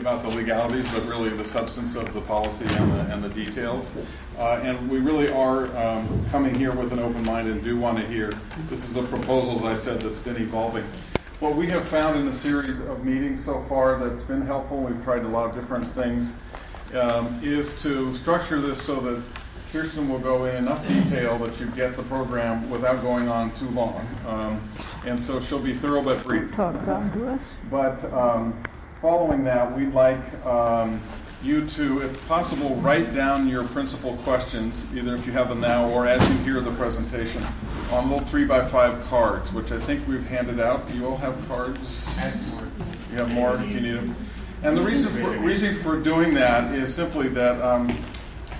about the legalities, but really the substance of the policy and the details. And we really are coming here with an open mind and do want to hear. This is a proposal, as I said, that's been evolving. What we have found in a series of meetings so far that's been helpful, we've tried a lot of different things, is to structure this so that Kirsten will go in enough detail that you get the program without going on too long. And so she'll be thorough but brief. But following that, we'd like you to, if possible, write down your principal questions, either if you have them now or as you hear the presentation, on little 3x5 cards, which I think we've handed out. Do you all have cards? You have more if you need them. And the reason for doing that is simply that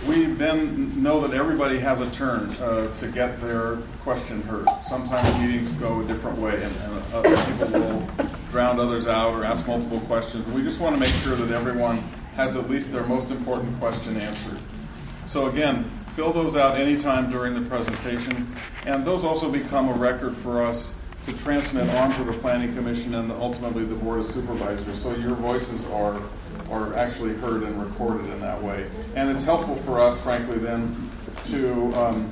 we then know that everybody has a turn to get their question heard. Sometimes meetings go a different way, and other people will drown others out or ask multiple questions. We just want to make sure that everyone has at least their most important question answered. So again, fill those out anytime during the presentation, and those also become a record for us to transmit on to the Planning Commission and ultimately the Board of Supervisors. So your voices are actually heard and recorded in that way. And it's helpful for us, frankly, then to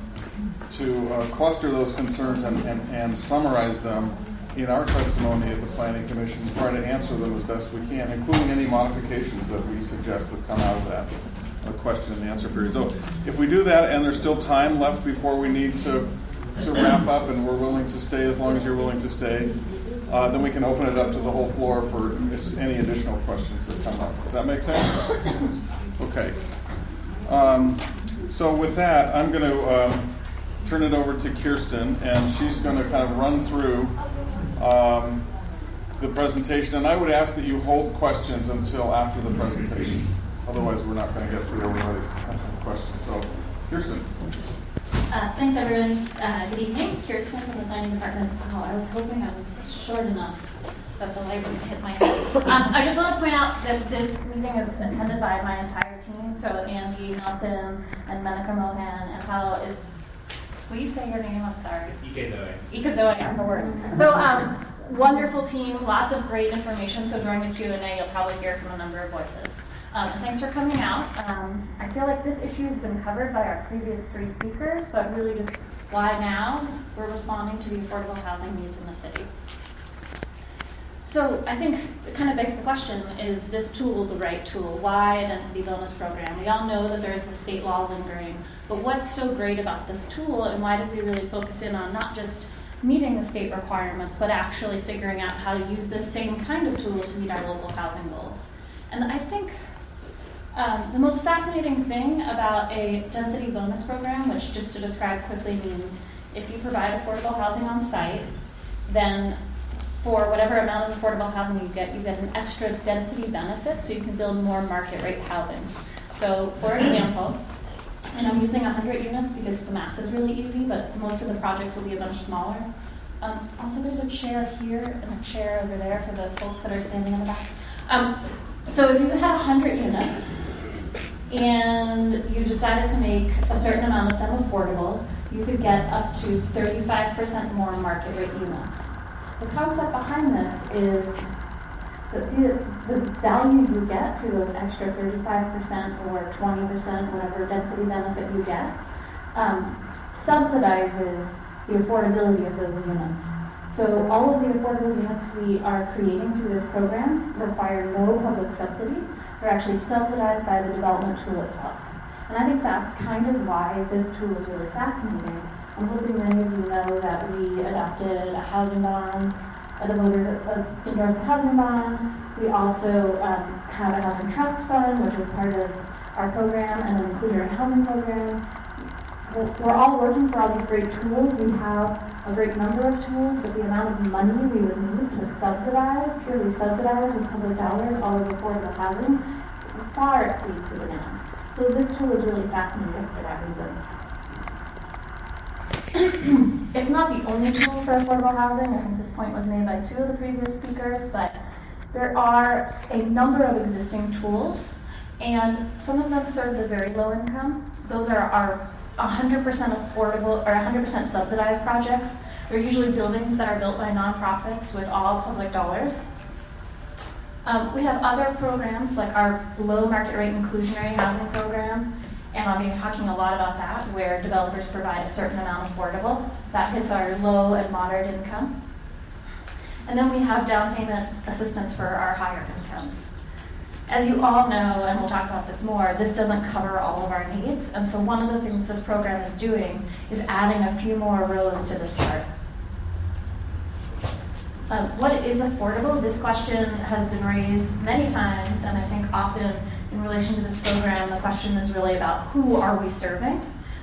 cluster those concerns and summarize them in our testimony at the Planning Commission and try to answer them as best we can, including any modifications that we suggest that come out of that question and answer period. So if we do that and there's still time left before we need to wrap up and we're willing to stay as long as you're willing to stay, then we can open it up to the whole floor for any additional questions that come up. Does that make sense? Okay. So with that, I'm going to turn it over to Kirsten, and she's going to kind of run through the presentation. And I would ask that you hold questions until after the presentation. Otherwise, we're not going to get through everybody's questions. So, Kirsten. Thanks, everyone. Good evening. Kirsten from the Planning Department. Oh, I was hoping I was short enough that the light wouldn't hit my head. I just want to point out that this meeting is attended by my entire team. So Andy, Nelson, and Menica Mohan, and Paolo is... Will you say your name? I'm sorry. Ika Zoe, I'm the worst. So wonderful team, lots of great information. So during the Q&A, you'll probably hear from a number of voices. And thanks for coming out. I feel like this issue has been covered by our previous 3 speakers, but really just why now we're responding to the affordable housing needs in the city. So I think it kind of begs the question, is this tool the right tool? Why a density bonus program? We all know that there's the state law lingering, but what's so great about this tool, and why did we really focus in on not just meeting the state requirements, but actually figuring out how to use this same kind of tool to meet our local housing goals? And I think the most fascinating thing about a density bonus program, which just to describe quickly means if you provide affordable housing on site, then for whatever amount of affordable housing you get an extra density benefit so you can build more market rate housing. So for example, and I'm using 100 units because the math is really easy, but most of the projects will be a bunch smaller. Also there's a chair here and a chair over there for the folks that are standing in the back. So if you had 100 units and you decided to make a certain amount of them affordable, you could get up to 35% more market rate units. The concept behind this is that the value you get through those extra 35% or 20%, whatever density benefit you get, subsidizes the affordability of those units. So all of the affordable units we are creating through this program require no public subsidy. They're actually subsidized by the development tool itself. And I think that's kind of why this tool is really fascinating. I'm hoping many of you know that we adopted a housing bond, the voters endorsed a housing bond. We also have a housing trust fund, which is part of our program, and an inclusionary housing program. We're all working for all these great tools. We have a great number of tools, but the amount of money we would need to subsidize, purely subsidize with public dollars, all of affordable housing, far exceeds the demand. So this tool is really fascinating for that reason. It's not the only tool for affordable housing. I think this point was made by 2 of the previous speakers, but there are a number of existing tools, and some of them serve the very low income. Those are our 100% affordable or 100% subsidized projects. They're usually buildings that are built by nonprofits with all public dollars. We have other programs like our below market rate inclusionary housing program, and I'll be talking a lot about that, where developers provide a certain amount affordable. That hits our low and moderate income. And then we have down payment assistance for our higher incomes. As you all know, and we'll talk about this more, this doesn't cover all of our needs. And so one of the things this program is doing is adding a few more rows to this chart. What is affordable? This question has been raised many times, and I think often in relation to this program, the question is really about who are we serving?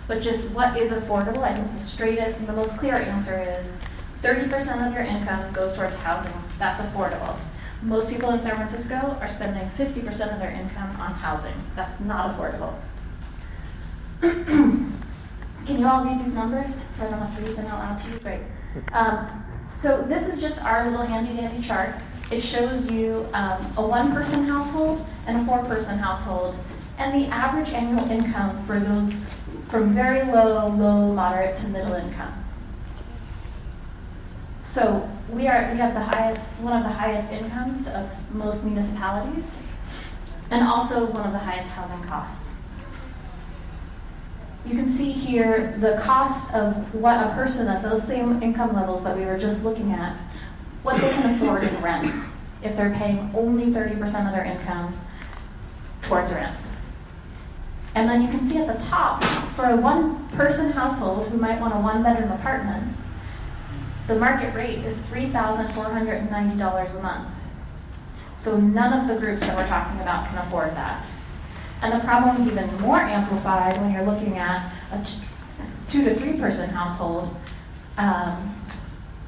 But just what is affordable? I think the most clear answer is 30% of your income goes towards housing. That's affordable. Most people in San Francisco are spending 50% of their income on housing. That's not affordable. Can you all read these numbers so I don't have to read them out loud to you? Great. So this is just our little handy-dandy chart. It shows you a one-person household and a four-person household, and the average annual income for those from very low, moderate to middle income. So we have one of the highest incomes of most municipalities, and also one of the highest housing costs. You can see here the cost of what a person at those same income levels that we were just looking at, what they can afford in rent if they're paying only 30% of their income towards rent. And then you can see at the top, for a one-person household who might want a one-bedroom apartment, the market rate is $3,490 a month. So none of the groups that we're talking about can afford that. And the problem is even more amplified when you're looking at a 2 to 3 person household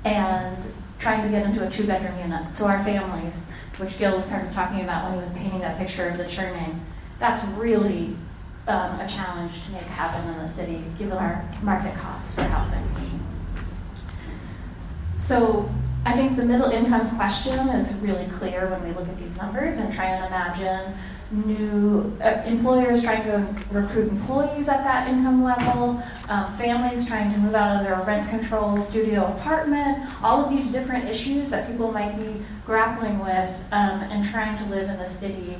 and trying to get into a 2-bedroom unit. So our families, which Gil was kind of talking about when he was painting that picture of the churning, that's really a challenge to make happen in the city, given our market costs for housing. So I think the middle income question is really clear when we look at these numbers and try and imagine new employers trying to recruit employees at that income level, families trying to move out of their rent control studio apartment, all of these different issues that people might be grappling with and trying to live in the city.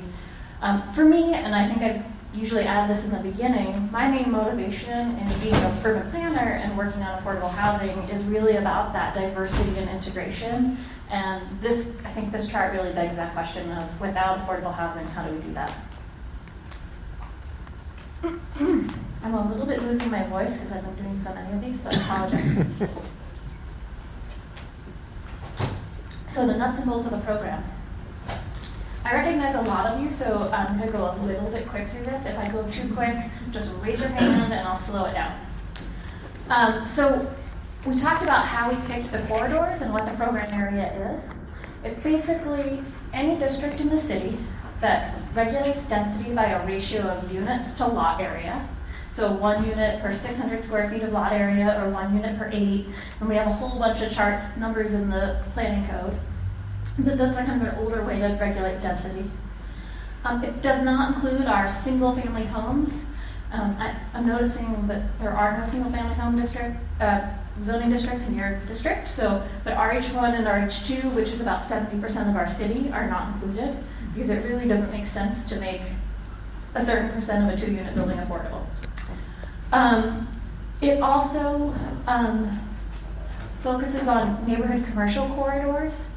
For me, and I think I usually add this in the beginning, my main motivation in being a urban planner and working on affordable housing is really about that diversity and integration. And I think this chart really begs that question of, without affordable housing, how do we do that? I'm a little bit losing my voice because I've been doing so many of these, so I apologize. So the nuts and bolts of the program. I recognize a lot of you, so I'm going to go a little bit quick through this. If I go too quick, just raise your hand and I'll slow it down. So we talked about how we picked the corridors and what the program area is. It's basically any district in the city that regulates density by a ratio of units to lot area. So 1 unit per 600 square feet of lot area, or 1 unit per 8. And we have a whole bunch of charts, numbers in the planning code. But that's kind of an older way to regulate density. It does not include our single-family homes. I'm noticing that there are no single-family home zoning districts in your district. But RH1 and RH2, which is about 70% of our city, are not included because it really doesn't make sense to make a certain percent of a 2-unit building affordable. It also focuses on neighborhood commercial corridors,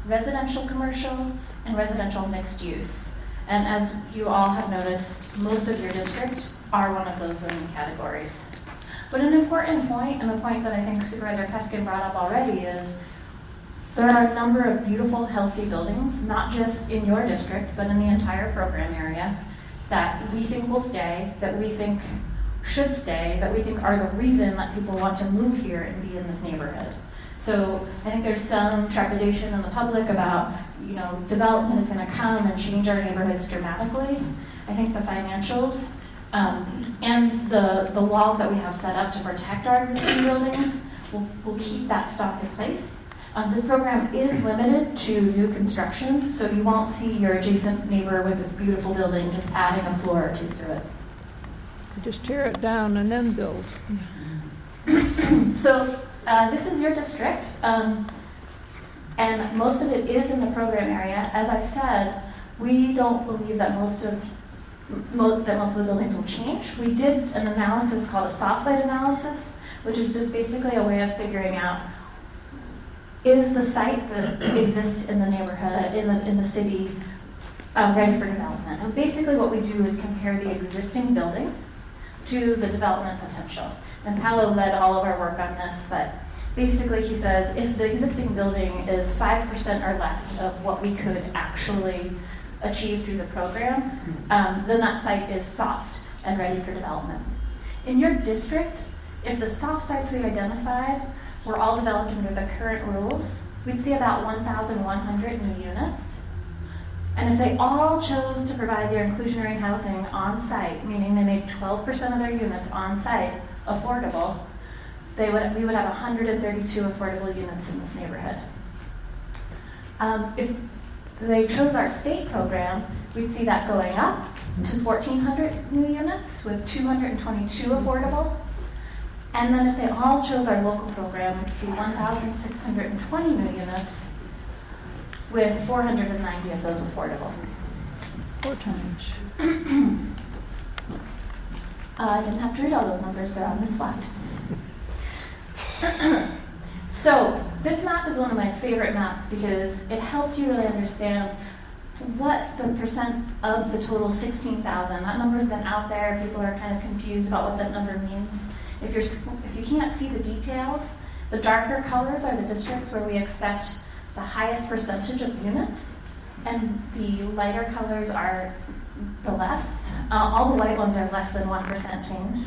residential commercial, and residential mixed use. And as you all have noticed, most of your districts are one of those zoning categories. But an important point, and the point that I think Supervisor Peskin brought up already, is there are a number of beautiful, healthy buildings, not just in your district, but in the entire program area, that we think will stay, that we think should stay, that we think are the reason that people want to move here and be in this neighborhood. So I think there's some trepidation in the public about, development is going to come and change our neighborhoods dramatically. I think the financials and the laws that we have set up to protect our existing buildings will keep that stock in place. This program is limited to new construction, so you won't see your adjacent neighbor with this beautiful building just adding a floor or two through it. Just tear it down and then build. So this is your district, and And most of it is in the program area. As I said, we don't believe that most of the buildings will change. We did an analysis called a soft site analysis, which is just basically a way of figuring out, is the site that exists in the neighborhood, in the city, ready for development? And basically what we do is compare the existing building to the development potential. And Paolo led all of our work on this, but basically he says if the existing building is 5% or less of what we could actually achieve through the program, then that site is soft and ready for development. In your district, if the soft sites we identified were all developed under the current rules, we'd see about 1,100 new units. And if they all chose to provide their inclusionary housing on site, meaning they made 12% of their units on site affordable, we would have 132 affordable units in this neighborhood. If they chose our state program, we'd see that going up to 1,400 new units with 222 affordable. And then if they all chose our local program, we'd see 1,620 new units with 490 of those affordable. 4 times. I didn't have to read all those numbers, they're on this slide. So this map is one of my favorite maps because it helps you really understand what the percent of the total 16,000, that number's been out there, people are kind of confused about what that number means. If you can't see the details, the darker colors are the districts where we expect the highest percentage of units, and the lighter colors are the less. All the white ones are less than 1% change.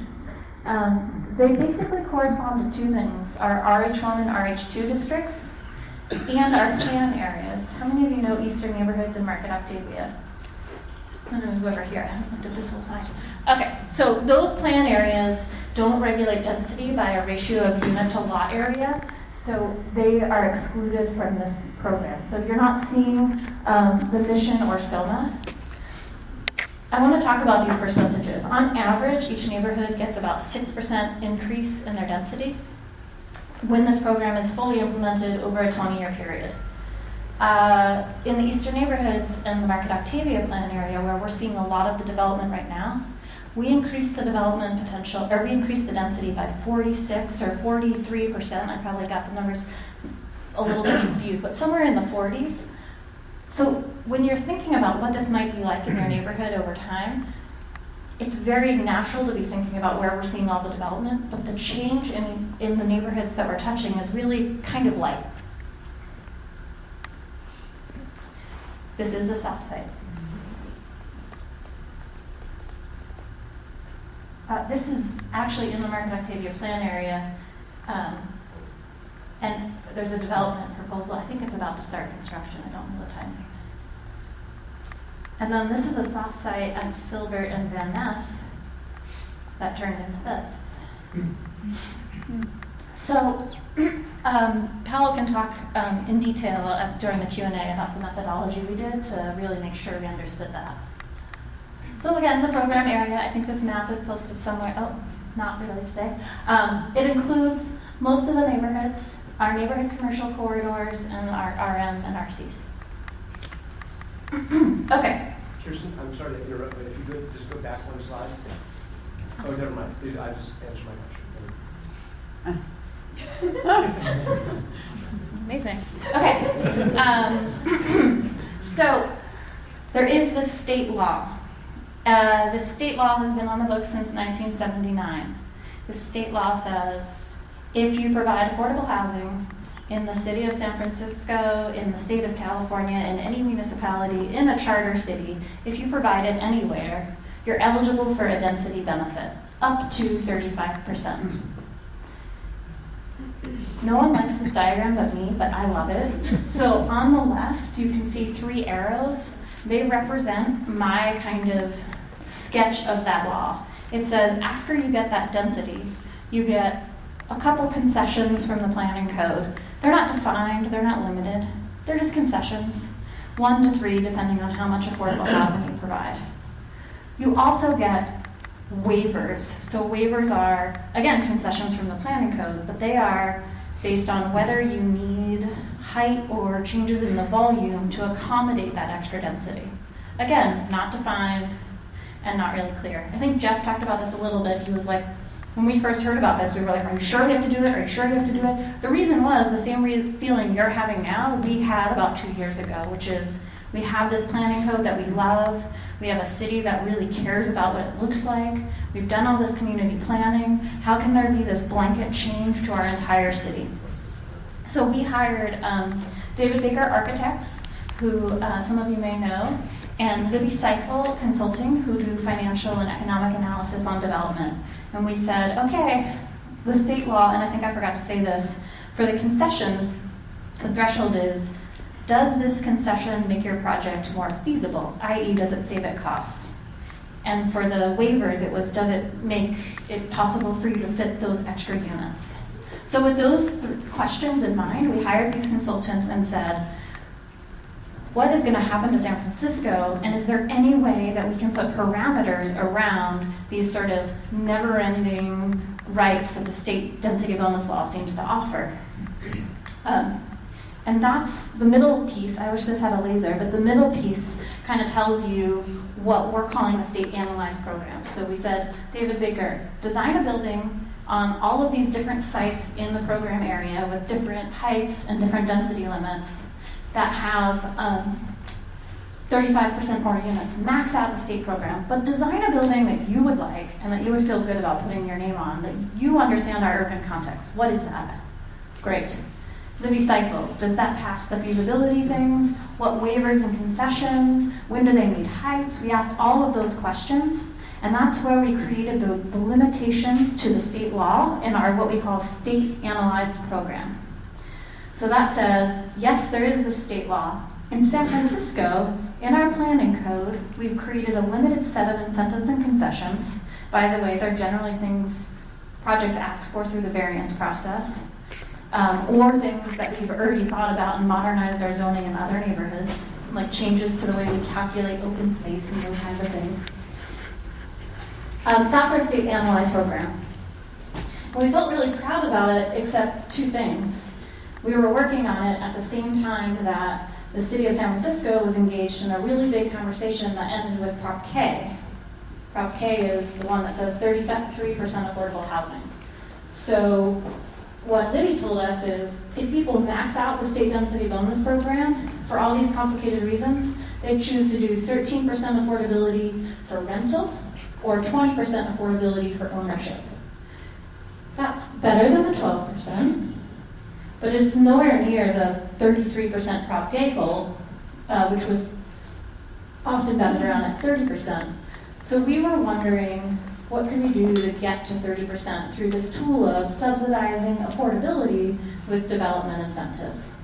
They basically correspond to 2 things, our RH1 and RH2 districts, and our plan areas. How many of you know Eastern Neighborhoods in Market Octavia? I'm going to move over here. I haven't looked at this whole slide. Okay, so those plan areas don't regulate density by a ratio of unit to lot area, so they are excluded from this program. So you're not seeing the Mission or Soma. I want to talk about these percentages. On average, each neighborhood gets about 6% increase in their density when this program is fully implemented over a 20-year period. In the Eastern Neighborhoods and the Market Octavia plan area, where we're seeing a lot of the development right now, we increased the development potential, or we increased the density by 46 or 43%. I probably got the numbers a little bit confused, but somewhere in the 40s. So when you're thinking about what this might be like in your neighborhood over time, it's very natural to be thinking about where we're seeing all the development, but the change in the neighborhoods that we're touching is really kind of light. This is the south side. This is actually in the Market Octavia plan area, and there's a development proposal. I think it's about to start construction. I don't know the timing. And then this is a soft site at Filbert and Van Ness that turned into this. So Paolo can talk in detail during the Q&A about the methodology we did to really make sure we understood that. So again, the program area, I think this map is posted somewhere. Oh, not really today. It includes most of the neighborhoods, our neighborhood commercial corridors, and our RM and RCs. Okay. Kirsten, I'm sorry to interrupt, but if you could just go back one slide. Oh, never mind. I just answered my question. Amazing. Okay. So there is this state law. This state law has been on the books since 1979. The state law says if you provide affordable housing in the city of San Francisco, in the state of California, in any municipality, in a charter city, if you provide it anywhere, you're eligible for a density benefit, up to 35%. No one likes this diagram but me, but I love it. So on the left, you can see 3 arrows. They represent my kind of sketch of that law. It says after you get that density, you get a couple concessions from the planning code. They're not defined, they're not limited. They're just concessions, 1 to 3, depending on how much affordable housing you provide. You also get waivers. So waivers are, again, concessions from the planning code, but they are based on whether you need height or changes in the volume to accommodate that extra density. Again, not defined and not really clear. I think Jeff talked about this a little bit. He was like, when we first heard about this, we were like, are you sure we have to do it? Are you sure we have to do it? The reason was the same feeling you're having now, we had about 2 years ago, which is we have this planning code that we love. We have a city that really cares about what it looks like. We've done all this community planning. How can there be this blanket change to our entire city? So we hired David Baker Architects, who some of you may know, and Libby Seifel Consulting, who do financial and economic analysis on development. And we said, okay, the state law, and I think I forgot to say this, for the concessions, the threshold is, does this concession make your project more feasible, i.e. does it save it costs? And for the waivers, it was, does it make it possible for you to fit those extra units? So with those questions in mind, we hired these consultants and said, what is going to happen to San Francisco, and is there any way that we can put parameters around these sort of never-ending rights that the state density bonus law seems to offer? And that's the middle piece. I wish this had a laser, but the middle piece kind of tells you what we're calling the state analyzed program. So we said, David Baker, design a building on all of these different sites in the program area with different heights and different density limits that have 35% more units. Max out the state program, but design a building that you would like and that you would feel good about putting your name on, that you understand our urban context. What is that? Great. Libby Seifel, does that pass the feasibility things? What waivers and concessions? When do they meet heights? We asked all of those questions, and that's where we created the limitations to the state law in our what we call state analyzed program. So that says, yes, there is the state law. In San Francisco, in our planning code, we've created a limited set of incentives and concessions. By the way, they're generally things projects ask for through the variance process. Or things that we've already thought about and modernized our zoning in other neighborhoods, like changes to the way we calculate open space and those kinds of things. That's our state analyzed program. And we felt really proud about it, except two things. We were working on it at the same time that the city of San Francisco was engaged in a really big conversation that ended with Prop K. Prop K is the one that says 33% affordable housing. So what Libby told us is, if people max out the state density bonus program, for all these complicated reasons, they choose to do 13% affordability for rental or 20% affordability for ownership. That's better than the 12%, but it's nowhere near the 33% Prop K goal, which was often batted around at 30%. So we were wondering, what can we do to get to 30% through this tool of subsidizing affordability with development incentives?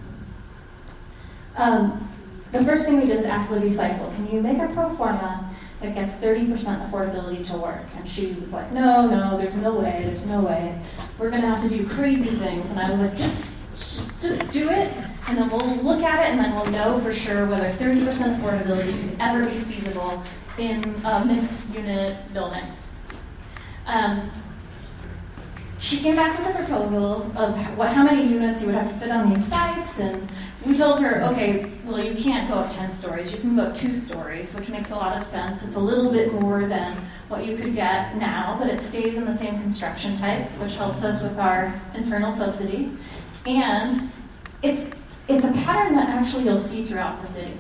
The first thing we did is ask Libby Seifel, can you make a pro forma that gets 30% affordability to work? And she was like, no, there's no way. We're going to have to do crazy things. And I was like, just do it, and then we'll look at it, and then we'll know for sure whether 30% affordability can ever be feasible in a mixed unit building. She came back with a proposal of how many units you would have to fit on these sites, and we told her, okay, well, you can't go up 10 stories, you can go up 2 stories, which makes a lot of sense. It's a little bit more than what you could get now, but it stays in the same construction type, which helps us with our internal subsidy. And it's a pattern that actually you'll see throughout the city.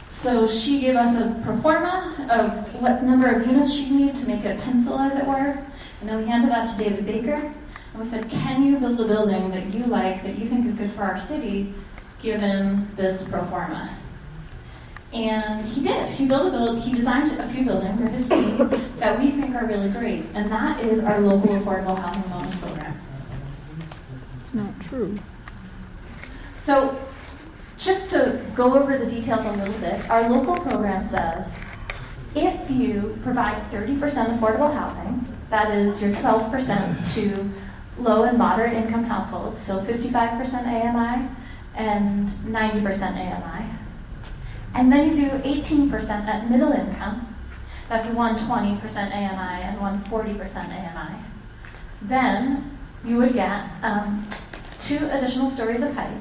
So she gave us a pro forma of what number of units she'd need to make a pencil, as it were. And then we handed that to David Baker. And we said, can you build a building that you like, that you think is good for our city, given this pro forma? And he did. He designed a few buildings, or his team, that we think are really great. And that is our local affordable housing bonus program. It's not true. So, just to go over the details a little bit, our local program says, if you provide 30% affordable housing, that is your 12% to low and moderate income households, so 55% AMI and 90% AMI, and then you do 18% at middle income, that's 120% AMI and 140% AMI, then you would get 2 additional stories of height,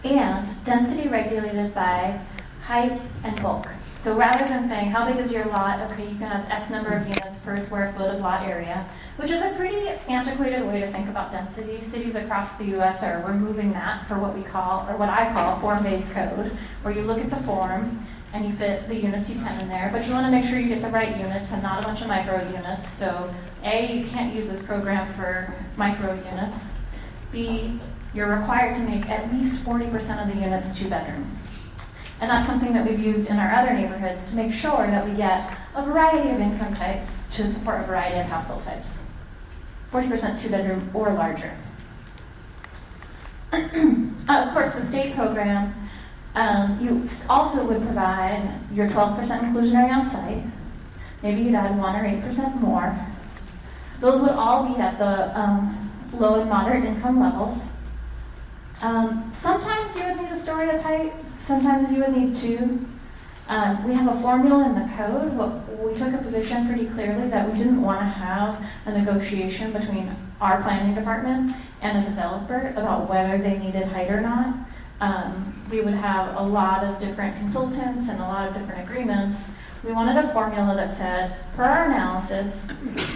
and density regulated by height and bulk. So rather than saying, how big is your lot? Okay, you can have X number of units per square foot of lot area, which is a pretty antiquated way to think about density. Cities across the US are removing that for what we call, or what I call, form-based code, where you look at the form and you fit the units you can in there, but you want to make sure you get the right units and not a bunch of micro units. So A, you can't use this program for micro units. B, you're required to make at least 40% of the units 2-bedroom. And that's something that we've used in our other neighborhoods to make sure that we get a variety of income types to support a variety of household types. 40% 2-bedroom or larger. Of course, the state program, you also would provide your 12% inclusionary on site. Maybe you'd add 1 or 8% more. Those would all be at the low and moderate income levels. Sometimes you would need a story of height, sometimes you would need 2. We have a formula in the code. We took a position pretty clearly that we didn't want to have a negotiation between our planning department and a developer about whether they needed height or not. We would have a lot of different consultants and a lot of different agreements. We wanted a formula that said, per our analysis,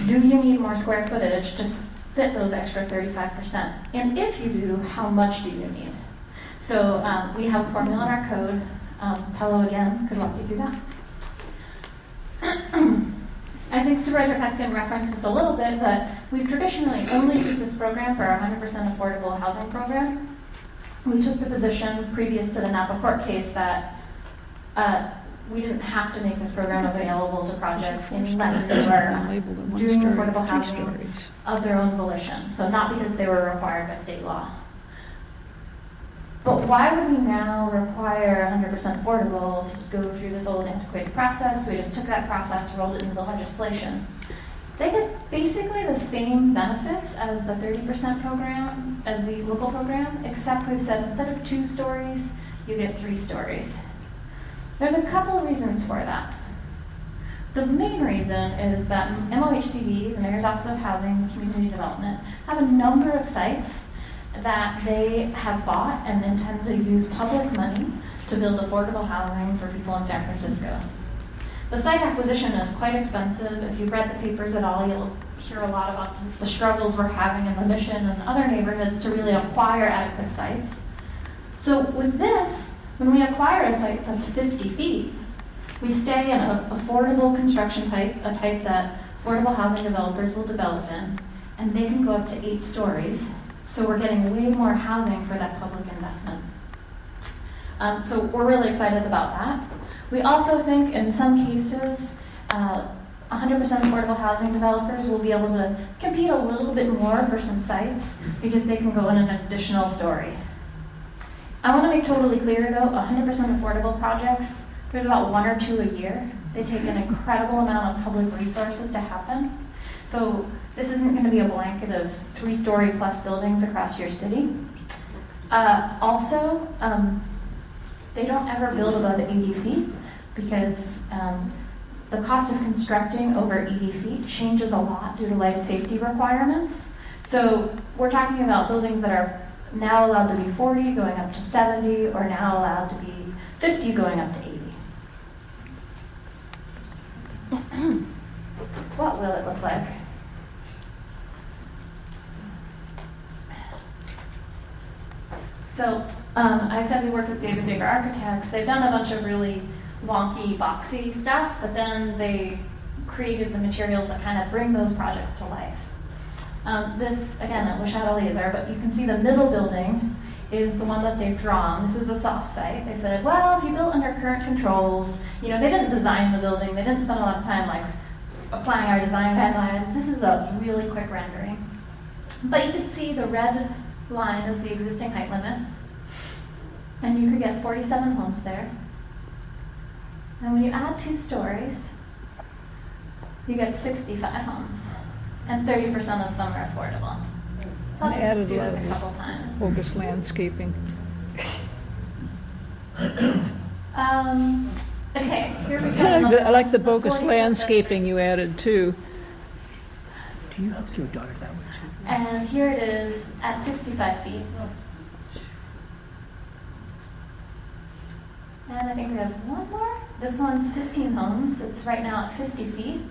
do you need more square footage to fit those extra 35%? And if you do, how much do you need? So we have a formula in our code. Pello, again, could walk you through that. I think Supervisor Peskin referenced this a little bit, but we've traditionally only used this program for our 100% affordable housing program. We took the position previous to the Napa court case that we didn't have to make this program available to projects unless they were doing affordable housing of their own volition. So not because they were required by state law. But why would we now require 100% affordable to go through this old antiquated process? We just took that process, rolled it into the legislation. They get basically the same benefits as the 30% program, as the local program, except we've said instead of 2 stories, you get 3 stories. There's a couple of reasons for that. The main reason is that MOHCD, the Mayor's Office of Housing and Community Development, have a number of sites that they have bought and intend to use public money to build affordable housing for people in San Francisco. The site acquisition is quite expensive. If you've read the papers at all, you'll hear a lot about the struggles we're having in the Mission and other neighborhoods to really acquire adequate sites. So with this, when we acquire a site that's 50 feet, we stay in an affordable construction type, a type that affordable housing developers will develop in, and they can go up to 8 stories. So we're getting way more housing for that public investment. So we're really excited about that. We also think in some cases, 100% affordable housing developers will be able to compete a little bit more for some sites because they can go in an additional story. I want to make totally clear though, 100% affordable projects, there's about 1 or 2 a year. They take an incredible amount of public resources to happen. So this isn't going to be a blanket of 3-story plus buildings across your city. Also, they don't ever build above 80 feet because the cost of constructing over 80 feet changes a lot due to life safety requirements. So we're talking about buildings that are now allowed to be 40, going up to 70, or now allowed to be 50, going up to 80. What will it look like? So I said we worked with David Bigger Architects. They've done a bunch of really wonky, boxy stuff, but then they created the materials that kind of bring those projects to life. This, again, I wish I had a laser, but you can see the middle building is the one that they've drawn. This is a soft site. They said, well, if you built under current controls, you know, they didn't design the building. They didn't spend a lot of time like applying our design guidelines. This is a really quick rendering. But you can see the red line is the existing height limit. And you could get 47 homes there. And when you add 2 stories, you get 65 homes. And 30% of them are affordable. So I'll just do this a couple times. Bogus landscaping. Okay, here we go. I like the bogus landscaping you added too. You helped your daughter that way too. And here it is at 65 feet. And I think we have one more. This one's 15 homes. It's right now at 50 feet.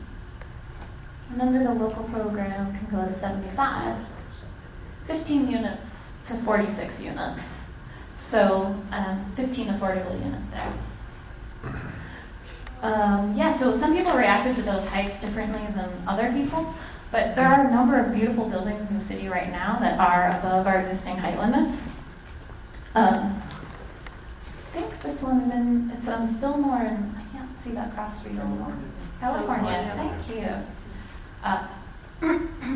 And under the local program can go to 75. 15 units to 46 units. So 15 affordable units there. Yeah, so some people reacted to those heights differently than other people, but there are a number of beautiful buildings in the city right now that are above our existing height limits. I think this one's it's on Fillmore, and I can't see that cross street anymore. California, thank you.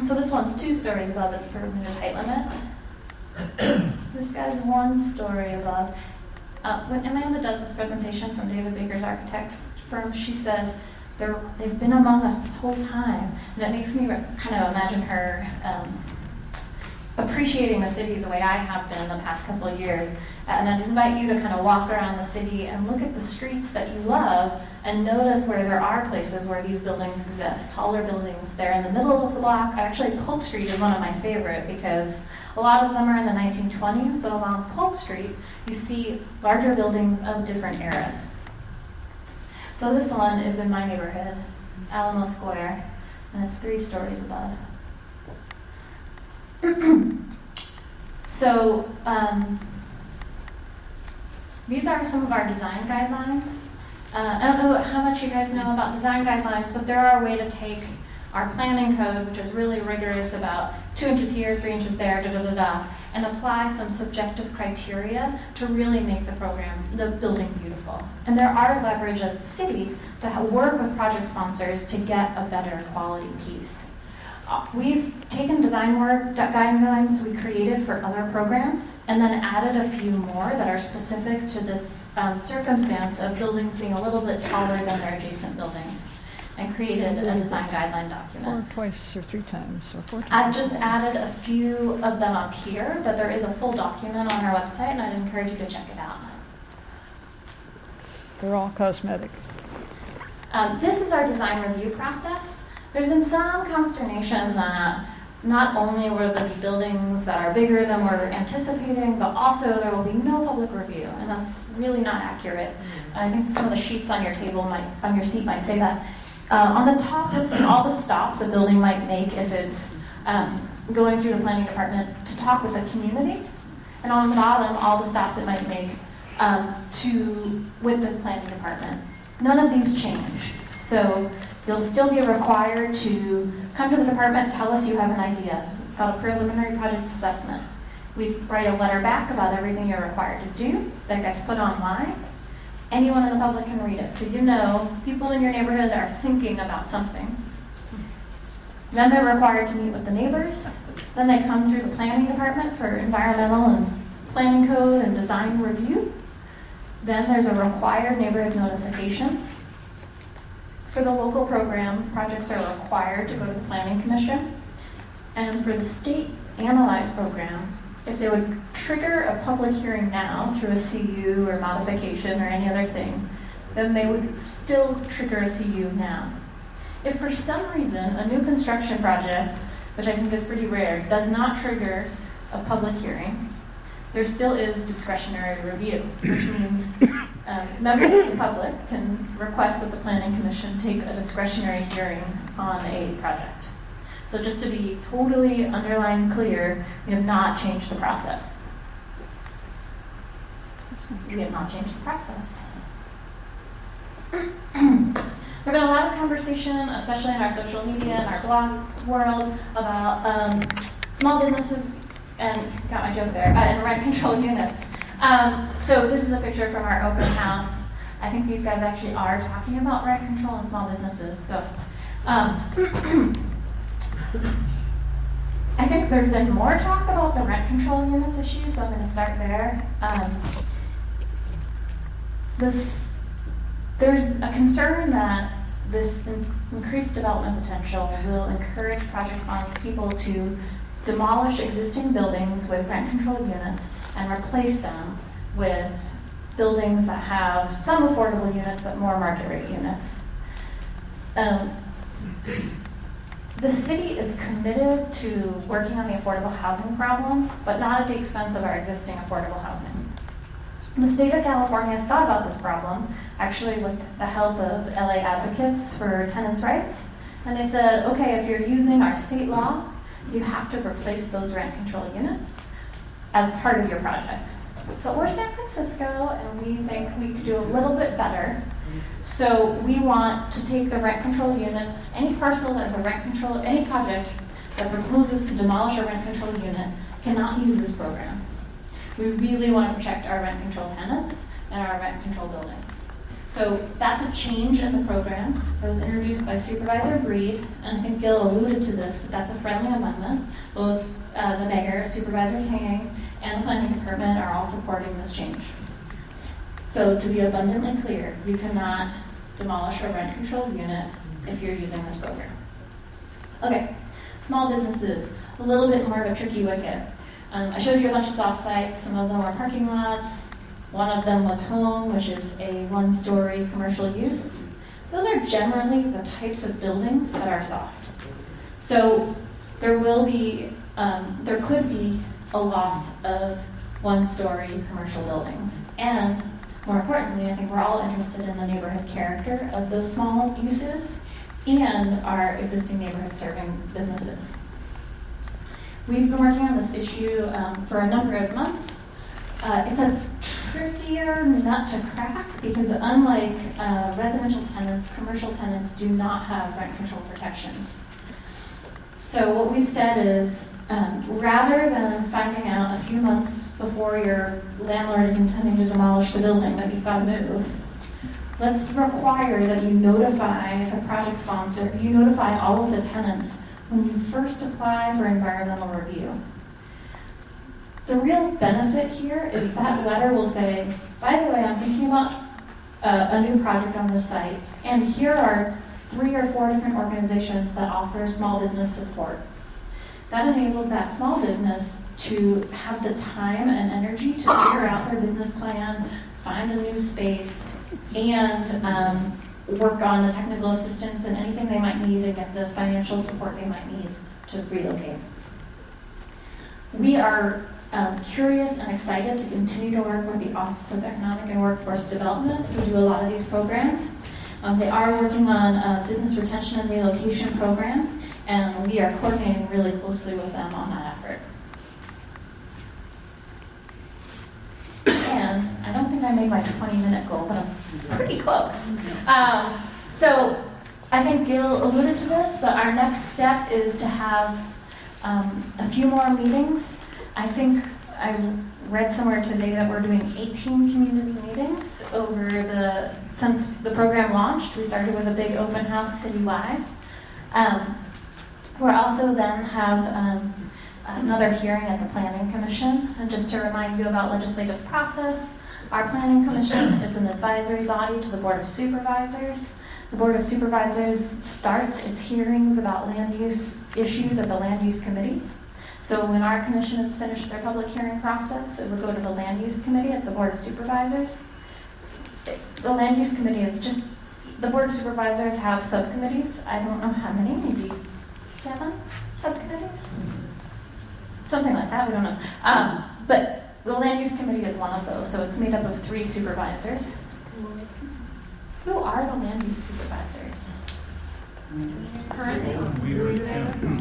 So this one's 2 stories above the permitted height limit. This guy's 1 story above. When Amanda does this presentation from David Baker's architects firm, she says they've been among us this whole time, and it makes me kind of imagine her appreciating the city the way I have been the past couple of years. And I'd invite you to kind of walk around the city and look at the streets that you love and notice where there are places where these buildings exist, taller buildings. They're in the middle of the block. Actually, Polk Street is one of my favorite because a lot of them are in the 1920s, but along Polk Street, you see larger buildings of different eras. So this one is in my neighborhood, Alamo Square, and it's 3 stories above. So these are some of our design guidelines. I don't know how much you guys know about design guidelines, but they're our way to take our planning code, which is really rigorous about 2 inches here, 3 inches there, da-da-da-da, and apply some subjective criteria to really make the building beautiful. And there are leverage as a city to work with project sponsors to get a better quality piece. We've taken design work guidelines we created for other programs and then added a few more that are specific to this circumstance of buildings being a little bit taller than their adjacent buildings, and created a design guideline document. 4 twice or 3 times or 4 times. I've just added a few of them up here, but there is a full document on our website, and I'd encourage you to check it out. They're all cosmetic. This is our design review process. There's been some consternation that not only will there be buildings that are bigger than we're anticipating, but also there will be no public review, and that's really not accurate. I think some of the sheets on your table on your seat might say that. On the top is all the stops a building might make if it's going through the planning department to talk with the community, and on the bottom, all the stops it might make with the planning department. None of these change. So you'll still be required to come to the department, tell us you have an idea. It's called a preliminary project assessment. We write a letter back about everything you're required to do that gets put online. Anyone in the public can read it. So you know people in your neighborhood are thinking about something. Then they're required to meet with the neighbors. Then they come through the planning department for environmental and planning code and design review. Then there's a required neighborhood notification. For the local program, projects are required to go to the Planning Commission. And for the state analyzed program, if they would trigger a public hearing now through a CU or modification or any other thing, then they would still trigger a CU now. If for some reason a new construction project, which I think is pretty rare, does not trigger a public hearing, there still is discretionary review, which means members of the public can request that the Planning Commission take a discretionary hearing on a project. So just to be totally underlined clear, we have not changed the process. We have not changed the process. There's been a lot of conversation, especially in our social media and our blog world, about small businesses, and got my joke there, and rent control units. So this is a picture from our open house. I think these guys actually are talking about rent control and small businesses. So I think there's been more talk about the rent control units issue, so I'm going to start there. There's a concern that this increased development potential will encourage projects on people to demolish existing buildings with rent controlled units and replace them with buildings that have some affordable units but more market rate units. the city is committed to working on the affordable housing problem, but not at the expense of our existing affordable housing. The state of California thought about this problem, actually with the help of LA advocates for tenants' rights, and they said, okay, if you're using our state law, you have to replace those rent control units as part of your project. But we're San Francisco, and we think we could do a little bit better. So we want to take the rent control units, any parcel that has a rent control, any project that proposes to demolish a rent control unit cannot use this program. We really want to protect our rent control tenants and our rent control buildings. So that's a change in the program that was introduced by Supervisor Breed, and I think Gil alluded to this, but that's a friendly amendment. Both the mayor, Supervisor Tang, and the planning department are all supporting this change. So to be abundantly clear, you cannot demolish a rent control unit if you're using this program. Okay, small businesses, a little bit more of a tricky wicket. I showed you a bunch of soft sites. Some of them were parking lots. One of them was home, which is a one-story commercial use. Those are generally the types of buildings that are soft. So there could be a loss of one-story commercial buildings. And more importantly, I think we're all interested in the neighborhood character of those small uses and our existing neighborhood serving businesses. We've been working on this issue for a number of months. It's a trickier nut to crack because unlike residential tenants, commercial tenants do not have rent control protections. So what we've said is, rather than finding out a few months before your landlord is intending to demolish the building that you've got to move, let's require that you notify the project sponsor, you notify all of the tenants when you first apply for environmental review. The real benefit here is that letter will say, by the way, I'm thinking about a new project on this site, and here are 3 or 4 different organizations that offer small business support. That enables that small business to have the time and energy to figure out their business plan, find a new space, and work on the technical assistance and anything they might need and get the financial support they might need to relocate. We are curious and excited to continue to work with the Office of Economic and Workforce Development. We do a lot of these programs. They are working on a business retention and relocation program, and we are coordinating really closely with them on that effort. And I don't think I made my 20-minute goal, but I'm pretty close. So I think Gil alluded to this, but our next step is to have a few more meetings. I think I read somewhere today that we're doing 18 community meetings since the program launched. We started with a big open house citywide. We'll also then have another hearing at the Planning Commission. And just to remind you about legislative process, our Planning Commission is an advisory body to the Board of Supervisors. The Board of Supervisors starts its hearings about land use issues at the Land Use Committee. So when our commission has finished their public hearing process, it will go to the Land Use Committee at the Board of Supervisors. The Land Use Committee is just, the Board of Supervisors have subcommittees. I don't know how many, maybe 7 subcommittees? Something like that, we don't know. But the Land Use Committee is one of those, so it's made up of 3 supervisors. Who are the Land Use Supervisors? Currently,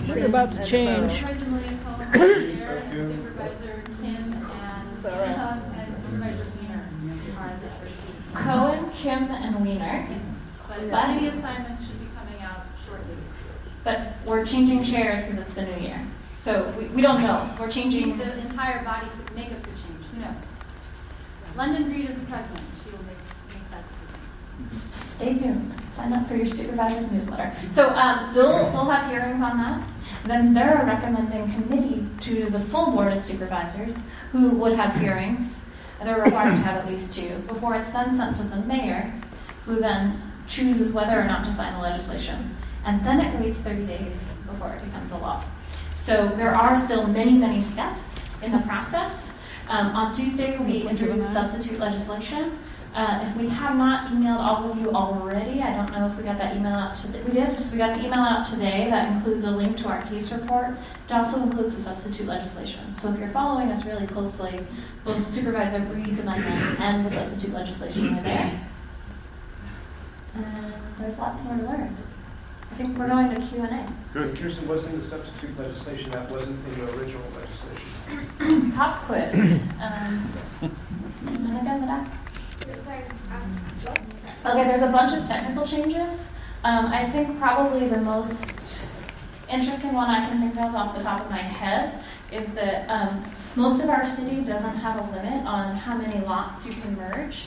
We're about to change. Supervisor William Cohen, and Supervisor Kim, and Supervisor Wiener are the other 2. Cohen, Kim, and Wiener. But many assignments should be coming out shortly. But we're changing chairs because it's the new year. So we don't know. We're changing. The entire body makeup could change. Who knows? London Breed is the president. She will make that decision. Stay tuned. Sign up for your supervisor's newsletter. So they'll have hearings on that. And then they're a recommending committee to the full Board of Supervisors who would have hearings. And they're required to have at least 2 before it's then sent to the mayor, who then chooses whether or not to sign the legislation. And then it waits 30 days before it becomes a law. So there are still many, many steps in the process. On Tuesday, we introduced substitute legislation. If we have not emailed all of you already, I don't know if we got that email out today. We did, because we got an email out today that includes a link to our case report. It also includes the substitute legislation. So if you're following us really closely, both Supervisor Reed's amendment and the substitute legislation are there. And there's lots more to learn. I think we're going to Q&A. Good. Kirsten, what's in the substitute legislation that wasn't in the original legislation? Pop quiz. And again, the back. Okay, there's a bunch of technical changes. I think probably the most interesting one I can think of off the top of my head is that most of our city doesn't have a limit on how many lots you can merge.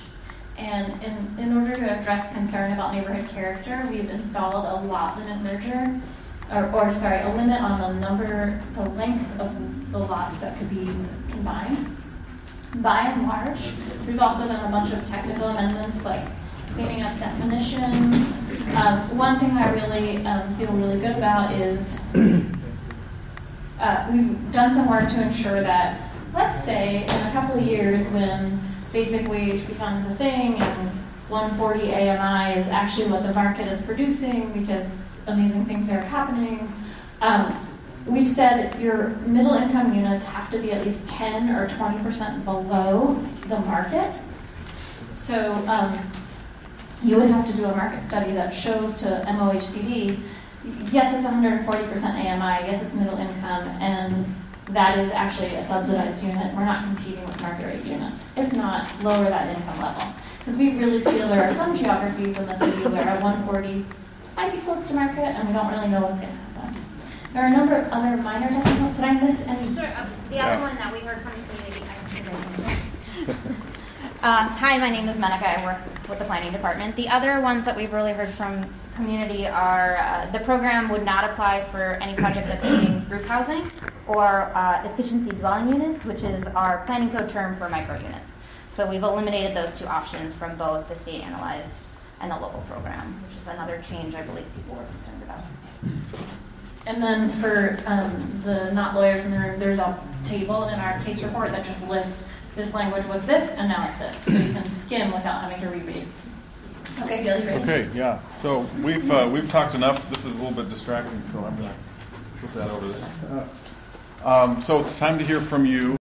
And in order to address concern about neighborhood character, we've installed a lot limit merger, a limit on the length of the lots that could be combined. By and large, we've also done a bunch of technical amendments like cleaning up definitions. One thing I really feel really good about is we've done some work to ensure that, let's say, in a couple of years when basic wage becomes a thing and 140 AMI is actually what the market is producing because amazing things are happening. We've said your middle income units have to be at least 10 or 20% below the market. So you would have to do a market study that shows to MOHCD, yes, it's 140% AMI, yes, it's middle income, and that is actually a subsidized unit. We're not competing with market rate units. If not, lower that income level. Because we really feel there are some geographies in the city where a 140 might be close to market, and we don't really know what's going to happen. There are a number of other minor technical. Did I miss any? Sure. The other one that we heard from the community. Hi, my name is Menica. I work with the planning department. The other ones that we've really heard from community are the program would not apply for any project that's doing roof housing or efficiency dwelling units, which is our planning code term for micro units. So we've eliminated those two options from both the state analyzed and the local program, which is another change I believe people were concerned about. And then for the not lawyers in the room, there's a table in our case report that just lists this language was this and now it's this. So you can skim without having to reread. Okay, Gil, you ready? Okay, yeah. So we've talked enough. This is a little bit distracting, so I'm going to put that over there. So it's time to hear from you.